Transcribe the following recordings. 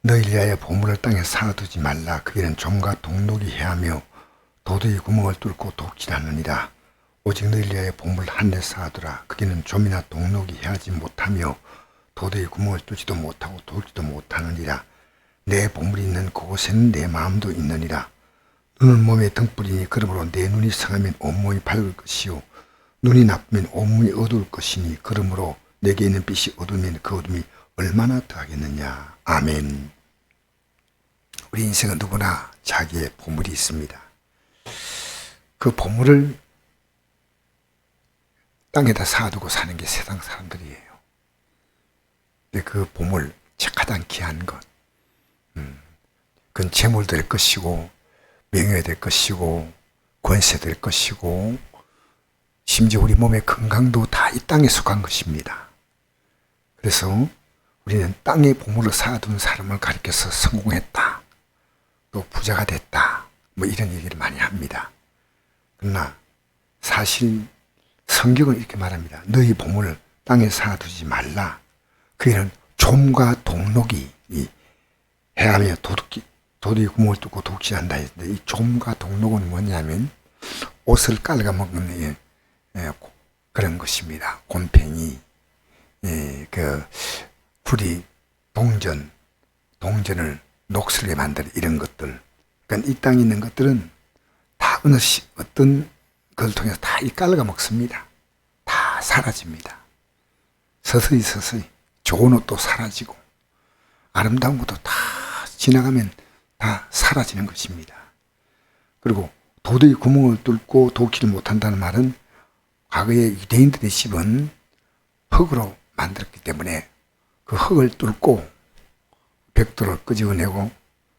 너희를 위하여 보물을 땅에 쌓아두지 말라. 그에는 좀과 동록이 해하며 도둑이 구멍을 뚫고 독질하느니라. 오직 너희를 위하여 보물 한 대 쌓아두라. 그에는 좀이나 동록이 해하지 못하며 도둑이 구멍을 뚫지도 못하고 돌지도 못하느니라. 내 보물이 있는 그곳에는 내 마음도 있느니라. 눈은 몸의 등불이니 그러므로 내 눈이 성하면 온몸이 밝을 것이요 눈이 나쁘면 온몸이 어두울 것이니 그러므로 내게 있는 빛이 어두우면 그 어둠이 얼마나 더하겠느냐. 아멘. 우리 인생은 누구나 자기의 보물이 있습니다. 그 보물을 땅에다 쌓아두고 사는 게 세상 사람들이에요. 근데 그 보물, 가장 귀한 것, 그건 재물 될 것이고 명예 될 것이고 권세 될 것이고 심지어 우리 몸의 건강도 다 이 땅에 속한 것입니다. 그래서 우리는 땅에 보물을 쌓아둔 사람을 가리켜서 성공했다, 또 부자가 됐다, 뭐 이런 얘기를 많이 합니다. 그러나 사실 성경은 이렇게 말합니다. 너희 보물을 땅에 쌓아두지 말라. 그에는 좀과 동록이 해하며 도둑이 구멍을 뚫고 독질한다 했는데, 이 좀과 동록은 뭐냐면 옷을 깔아먹는 그런 것입니다. 곰팡이, 그 풀이 동전을 녹슬게 만드는 이런 것들. 그러니까 이 땅에 있는 것들은 다 어떤 걸 통해서 다 깔아가 먹습니다. 다 사라집니다. 서서히 좋은 옷도 사라지고 아름다운 것도 다 지나가면 다 사라지는 것입니다. 그리고 도둑이 구멍을 뚫고 독기를 못한다는 말은 과거에 유대인들의 집은 흙으로 만들었기 때문에 그 흙을 뚫고 벽돌을 끄집어내고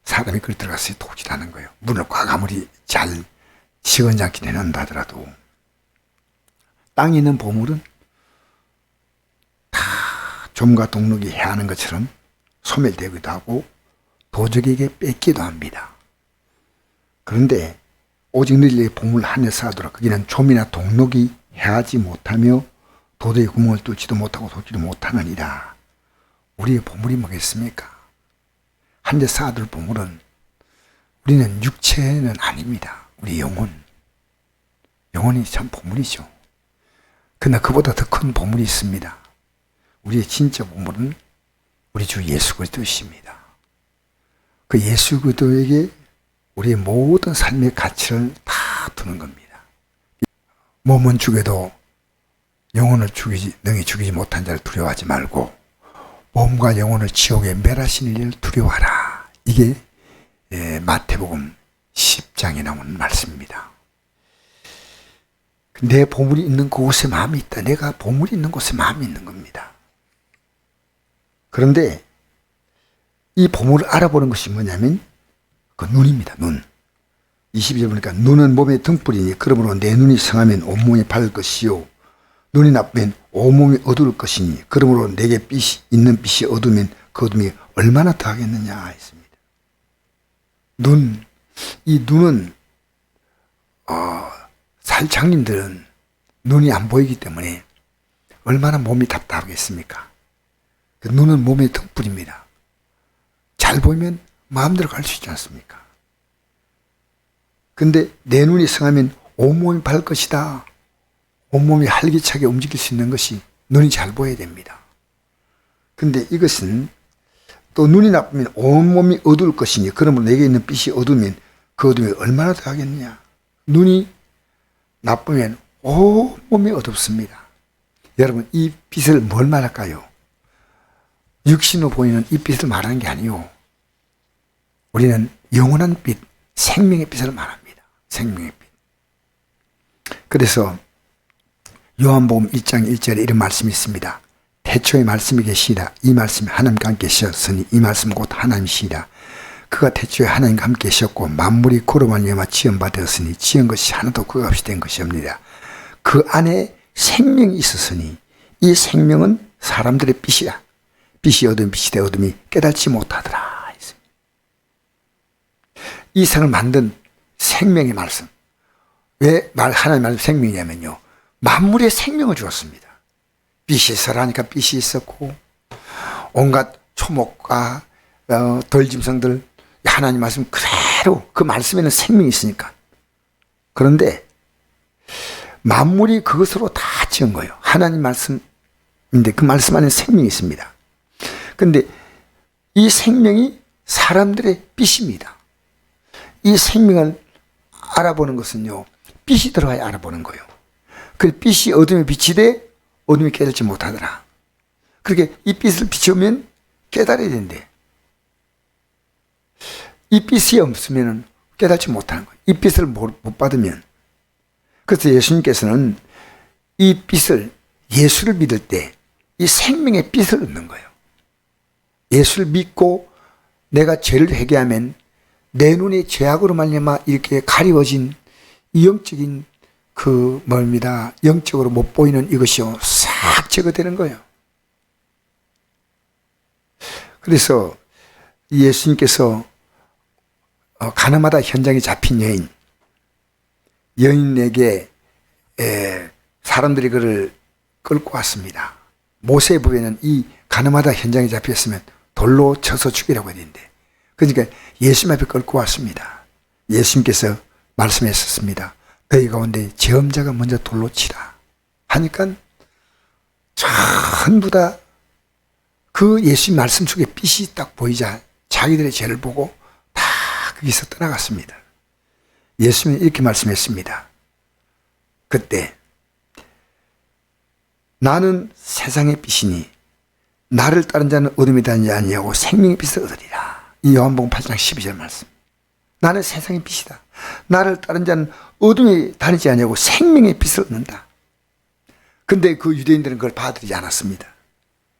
사람이 그리 들어가서 독질하는 거예요. 문을 꽉 아무리 잘 시건장치 내놓는다 하더라도 땅에 있는 보물은 다 좀과 동록이 해하는 것처럼 소멸되기도 하고 도적에게 뺏기도 합니다. 그런데 오직 너희의 보물 하늘에 쌓아두라. 거기는 좀이나 동록이 해하지 못하며 도둑이 구멍을 뚫지도 못하고 독지도 못하느니라. 우리의 보물이 뭐겠습니까? 한 대 쌓아둘 보물은 우리는 육체는 아닙니다. 우리 영혼이 참 보물이죠. 그러나 그보다 더 큰 보물이 있습니다. 우리의 진짜 보물은 우리 주 예수 그리스도이십니다. 그 예수 그리스도에게 우리의 모든 삶의 가치를 다 두는 겁니다. 몸은 죽여도 영혼을 능히 죽이지 못한 자를 두려워하지 말고 몸과 영혼을 지옥에 멸하시는 이를 두려워하라. 이게 마태복음 10장에 나오는 말씀입니다. 내 보물이 있는 그곳에 마음이 있다. 내가 보물이 있는 곳에 마음이 있는 겁니다. 그런데 이 보물을 알아보는 것이 뭐냐면 그 눈입니다. 눈. 22절 보니까 눈은 몸의 등불이니 그러므로 내 눈이 성하면 온몸이 밝을 것이요 눈이 나쁘면 온몸이 어두울 것이니 그러므로 내게 있는 빛이 어두우면 그 어둠이 얼마나 더하겠느냐 했습니다. 이 눈은 살창님들은 눈이 안 보이기 때문에 얼마나 몸이 답답하겠습니까? 그 눈은 몸의 등불입니다. 잘 보이면 마음대로 갈 수 있지 않습니까? 근데 내 눈이 성하면 온몸이 밝을 것이다. 온몸이 활기차게 움직일 수 있는 것이 눈이 잘 보여야 됩니다. 근데 이것은 또 눈이 나쁘면 온몸이 어두울 것이니 그러므로 내게 있는 빛이 어두우면 그 어둠이 얼마나 더하겠느냐. 눈이 나쁘면 온몸이 어둡습니다. 여러분, 이 빛을 뭘 말할까요? 육신으로 보이는 이 빛을 말하는 게 아니요. 우리는 영원한 빛, 생명의 빛을 말합니다. 생명의 빛. 그래서 요한복음 1장 1절에 이런 말씀이 있습니다. 태초에 말씀이 계시라. 이 말씀이 하나님과 함께 계셨으니 이 말씀은 곧 하나님이시라. 그가 태초에 하나님과 함께 계셨고 만물이 그로 말미암아 지음받았으니 지은 것이 하나도 그가 없이 된 것이 없느니라. 그 안에 생명이 있었으니 이 생명은 사람들의 빛이라. 빛이 어둠 빛이 되 어둠이 깨닫지 못하더라. 이 세상을 만든 생명의 말씀. 왜 하나님의 말씀 생명이냐면요. 만물의 생명을 주었습니다. 빛이 있으라니까 빛이 있었고 온갖 초목과 덜짐승들 하나님 말씀 그대로 그 말씀에는 생명이 있으니까. 그런데 만물이 그것으로 다 지은 거예요. 하나님 말씀인데 그 말씀 안에 생명이 있습니다. 그런데 이 생명이 사람들의 빛입니다. 이 생명을 알아보는 것은요, 빛이 들어가야 알아보는 거예요. 그 빛이 어둠에 비치되 어둠이 깨닫지 못하더라. 그렇게 이 빛을 비추면 깨달아야 된대. 이 빛이 없으면 깨닫지 못하는 거예요. 이 빛을 못 받으면. 그래서 예수님께서는 이 빛을, 예수를 믿을 때 이 생명의 빛을 얻는 거예요. 예수를 믿고 내가 죄를 회개하면 내 눈이 죄악으로 말미암아 이렇게 가리워진 이 영적인 그 뭡니다. 영적으로 못 보이는 이것이요, 싹 제거되는 거예요. 그래서 예수님께서 가나마다 현장에 잡힌 여인에게 사람들이 그를 끌고 왔습니다. 모세법에는 이 가나마다 현장에 잡혔으면 돌로 쳐서 죽이라고 했는데, 그러니까 예수님 앞에 끌고 왔습니다. 예수님께서 말씀하셨습니다. 너희 가운데 죄업자가 먼저 돌로 치라 하니까 전부 다 그 예수님 말씀 속에 빛이 딱 보이자 자기들의 죄를 보고 다 거기서 떠나갔습니다. 예수님이 이렇게 말씀했습니다. 그때 나는 세상의 빛이니 나를 따른 자는 어둠이 다니지 아니하고 생명의 빛을 얻으리라. 이 요한복음 8장 12절 말씀. 나는 세상의 빛이다. 나를 따른 자는 어둠이 다니지 아니하고 생명의 빛을 얻는다. 근데 그 유대인들은 그걸 받아들이지 않았습니다.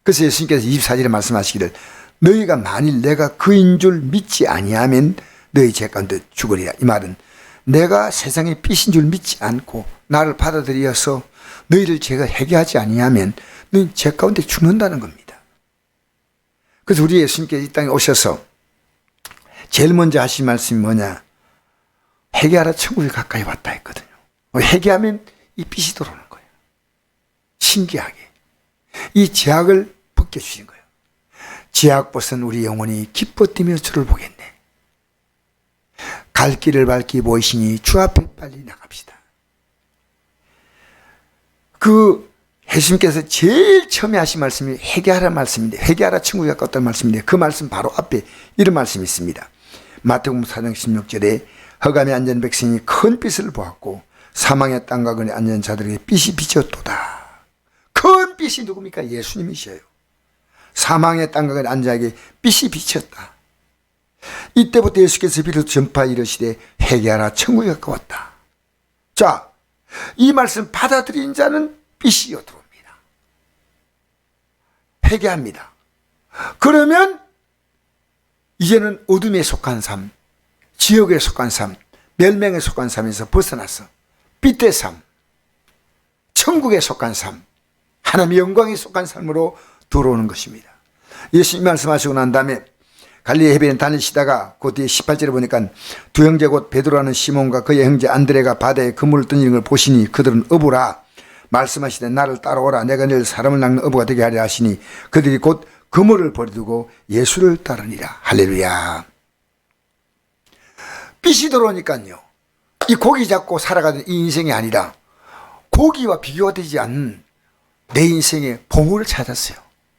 그래서 예수님께서 24절에 말씀하시기를 너희가 만일 내가 그인 줄 믿지 아니하면 너희 죄 가운데 죽으리라. 이 말은 내가 세상의 빛인 줄 믿지 않고 나를 받아들여서 너희를 제가 회개하지 아니하면 너희 죄 가운데 죽는다는 겁니다. 그래서 우리 예수님께서 이 땅에 오셔서 제일 먼저 하신 말씀이 뭐냐? 회개하라, 천국이 가까이 왔다 했거든요. 회개하면 이 빛이 들어오는 거예요. 신기하게 이 죄악을 벗겨주신 거예요. 죄악 벗은 우리 영혼이 기뻐 뛰며 주를 보겠네. 갈 길을 밝히 보이시니 주 앞에 빨리 나갑시다. 그 예수님께서 제일 처음에 하신 말씀이 회개하라 말씀인데, 회개하라 천국이 가까웠다는 말씀인데, 그 말씀 바로 앞에 이런 말씀이 있습니다. 마태복음 4장 16절에 허감에 앉은 백성이 큰 빛을 보았고 사망의 땅과 그에 앉은 자들에게 빛이 비쳤도다. 큰 빛이 누굽니까? 예수님이셔요. 사망의 땅과 그에 앉은 자에게 빛이 비쳤다. 이때부터 예수께서 비로소 전파 이르시되 회개하라 천국이 가까웠다. 자, 이 말씀 받아들인 자는 빛이 들어옵니다. 회개합니다. 그러면 이제는 어둠에 속한 삶, 지옥에 속한 삶, 멸망에 속한 삶에서 벗어나서 빛의 삶, 천국에 속한 삶, 하나님의 영광에 속한 삶으로 들어오는 것입니다. 예수님 말씀하시고 난 다음에 갈릴리 해변에 다니시다가 그 뒤에 18절에 보니까 두 형제 곧 베드로라는 시몬과 그의 형제 안드레가 바다에 그물을 던지는 걸 보시니 그들은 어부라. 말씀하시되 나를 따라오라. 내가 너를 사람을 낚는 어부가 되게 하려 하시니 그들이 곧 그물을 버리두고 예수를 따르니라. 할렐루야. 빛이 들어오니까요, 이 고기 잡고 살아가는 이 인생이 아니라 고기와 비교가 되지 않는 내 인생의 보물을 찾았어요.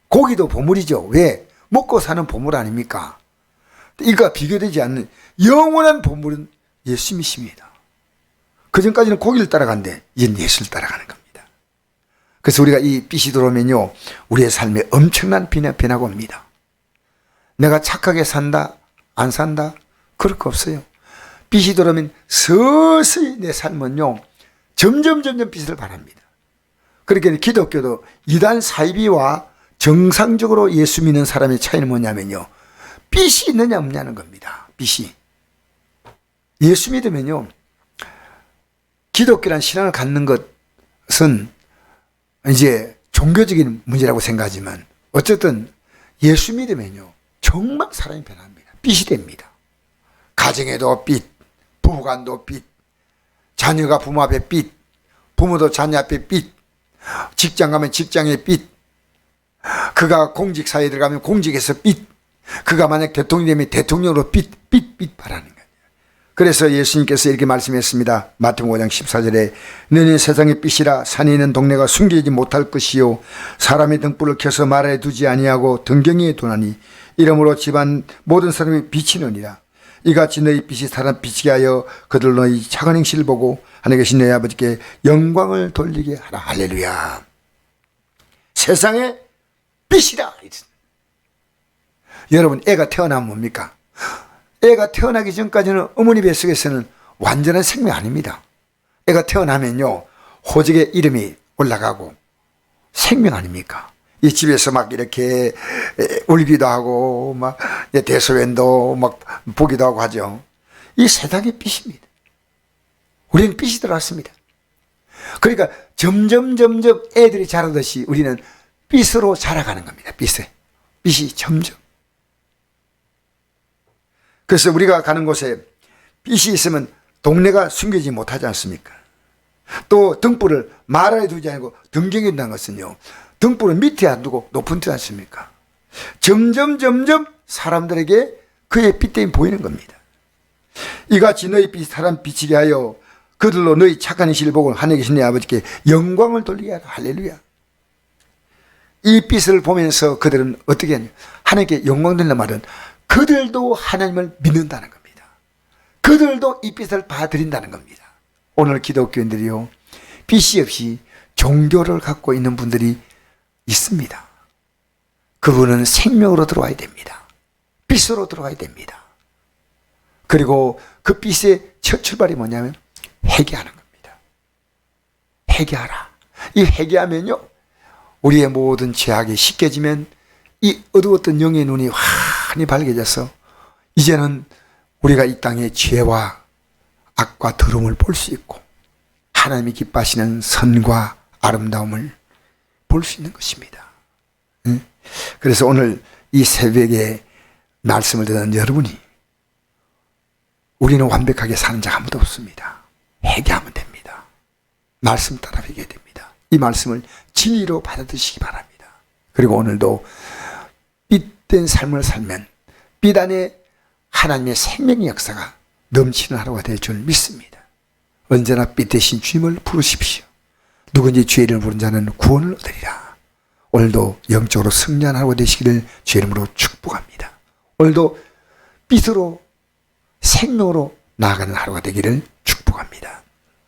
고기도 보물이죠. 왜? 먹고 사는 보물 아닙니까? 이가 비교되지 않는 영원한 보물은 예수님이십니다. 그전까지는 고기를 따라간데 이제는 예수를 따라가는 겁니다. 그래서 우리가 이 빛이 들어오면요, 우리의 삶에 엄청난 변화가 옵니다. 내가 착하게 산다, 안 산다, 그럴 거 없어요. 빛이 들어오면 서서히 내 삶은요, 점점 빛을 발합니다. 그렇게 기독교도 이단 사이비와 정상적으로 예수 믿는 사람의 차이는 뭐냐면요, 빛이 있느냐 없냐는 겁니다. 빛이. 예수 믿으면요, 기독교란 신앙을 갖는 것은 이제 종교적인 문제라고 생각하지만 어쨌든 예수 믿으면요, 정말 사람이 변합니다. 빛이 됩니다. 가정에도 빛, 부부간도 빛, 자녀가 부모 앞에 빛, 부모도 자녀 앞에 빛, 직장 가면 직장의 빛, 그가 공직사회에 들어가면 공직에서 빛, 그가 만약 대통령이 되면 대통령으로 빛 바라는 거예요. 그래서 예수님께서 이렇게 말씀했습니다. 마태복음 5장 14절에 너는 세상의 빛이라 산에 있는 동네가 숨기지 못할 것이요 사람의 등불을 켜서 마라에 두지 아니하고 등경이에 두나니 이러므로 집안 모든 사람이 비치느니라. 이같이 너희 빛이 사람 비치게 하여 그들 너희 착한 행실을 보고 하늘에 계신 너희 아버지께 영광을 돌리게 하라. 할렐루야. 세상의 빛이라. 여러분, 애가 태어나면 뭡니까? 애가 태어나기 전까지는 어머니 뱃속에서는 완전한 생명 아닙니다. 애가 태어나면요, 호적의 이름이 올라가고 생명 아닙니까? 이 집에서 막 이렇게 울기도 하고 막 대소변도 막 보기도 하고 하죠. 이 세상의 빛입니다. 우리는 빛이 들어왔습니다. 그러니까 점점 애들이 자라듯이 우리는 빛으로 자라가는 겁니다. 빛이 점점. 그래서 우리가 가는 곳에 빛이 있으면 동네가 숨기지 못하지 않습니까? 또 등불을 마라에 두지 않고 등경에 둔다는 것은요, 등불을 밑에 안 두고 높은 데 않습니까? 점점 사람들에게 그의 빛 때문에 보이는 겁니다. 이같이 너희 빛이 사람 비치게 하여 그들로 너희 착한 일을 보고 하늘에 계신 내 아버지께 영광을 돌리게 하라. 할렐루야. 이 빛을 보면서 그들은 어떻게 하냐, 하나님께 영광 돌리는 말은 그들도 하나님을 믿는다는 겁니다. 그들도 이 빛을 받아들인다는 겁니다. 오늘 기독교인들이요, 빛이 없이 종교를 갖고 있는 분들이 있습니다. 그분은 생명으로 들어와야 됩니다. 빛으로 들어와야 됩니다. 그리고 그 빛의 첫 출발이 뭐냐면 회개하는 겁니다. 회개하라. 이 회개하면요, 우리의 모든 죄악이 씻겨지면 이 어두웠던 영의 눈이 환히 밝아져서 이제는 우리가 이 땅의 죄와 악과 더러움을 볼 수 있고 하나님이 기뻐하시는 선과 아름다움을 볼 수 있는 것입니다. 그래서 오늘 이 새벽에 말씀을 듣는 여러분이, 우리는 완벽하게 사는 자가 아무도 없습니다. 회개하면 됩니다. 말씀 따라 회개해야 됩니다. 이 말씀을 진리로 받아들이시기 바랍니다. 그리고 오늘도 빛된 삶을 살면 빛 안에 하나님의 생명의 역사가 넘치는 하루가 될 줄 믿습니다. 언제나 빛 대신 주님을 부르십시오. 누구든지 주의 이름을 부른 자는 구원을 얻으리라. 오늘도 영적으로 승리한 하루가 되시기를 주의 이름으로 축복합니다. 오늘도 빛으로 생명으로 나아가는 하루가 되기를 축복합니다.